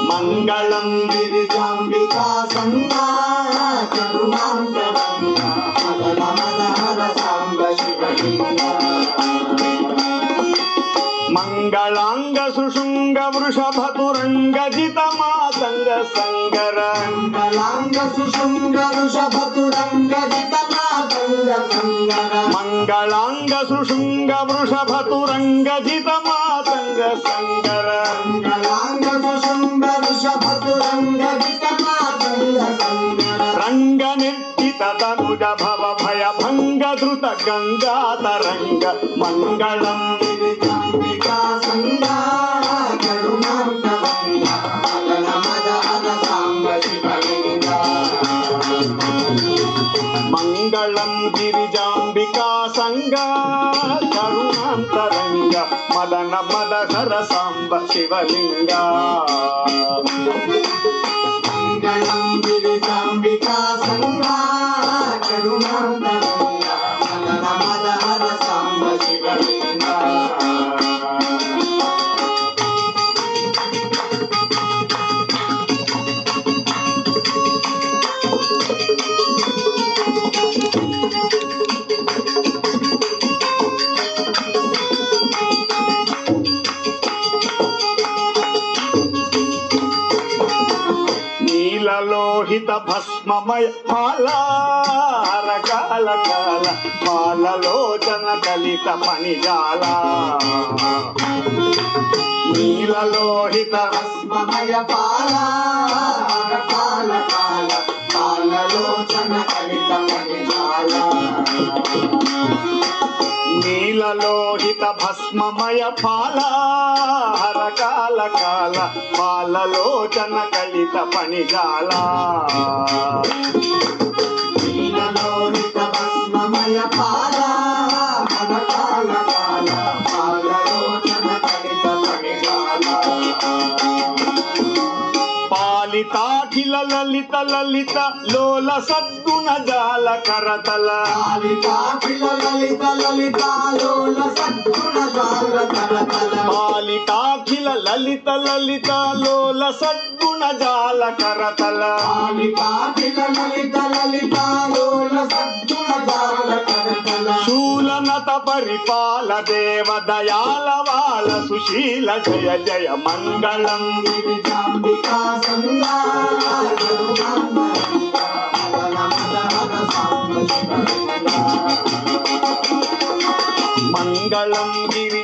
మంగళం గిరిజాంబికా సంగా కరుణాంతరంగా మదన మదహర సాంబ శివలింగా మంగళాంగ సుషుంగ వృషభ తురంగ జిత మాతంగ సంగర మంగళాంగ సుషుంగ వృషభ తురంగ జిత మాతంగ సంగర మంగళాంగ సుషుంగ వృషభ తురంగ జిత మాతంగ సంగర మంగళాంగ సుషుంగ వృషభ తురంగ జిత మాతంగ సంగర రంగ నిర్జిత తనుజ భవ భయ భంగ ధృత గంగా తరంగ మంగళం గిరిజాంబికా సంగా కరుణాంతరంగా మదన మదహర సాంబ శివలింగా మంగళం గిరిజాంబికా సంగా కరుణాంతరంగా మదన మదహర సాంబ శివలింగా మంగళం గిరిజాంబికా సంగా కరుణాంతరంగా మదన మదహర సాంబ శివలింగా నీలలోహిత భస్మమయ మాలార కాల కాల మాలలోచన కలిత మణిజాల నీలలోహిత భస్మమయ పాలార కాల కాల మాలలోచన కలిత మణిజాల నీలలోహిత భస్మమయ పాలార కాల కాల పాలలోచన కలిత పణిజాల నీలలోహిత భస్మమయ పాలార కాల కాల పాలలోచన కలిత పణిజాల పాలితాఖిల లలిత లలిత లోల సద్గుణ జాల కరతల పాలితాఖిల లలిత లలిత లోల సద్గుణ జాల కరతల పాలితాఖిల లలిత లలిత లోల సద్గుణ జాల కరతల పాలితాఖిల లలిత లలిత లోల సద్గుణ జాల కరతల శూలనత పరిపాల దేవ దయాల వాళ సుశీల జయ జయ మంగళం గిరిజాంబికా సంగా మంగళం గిరి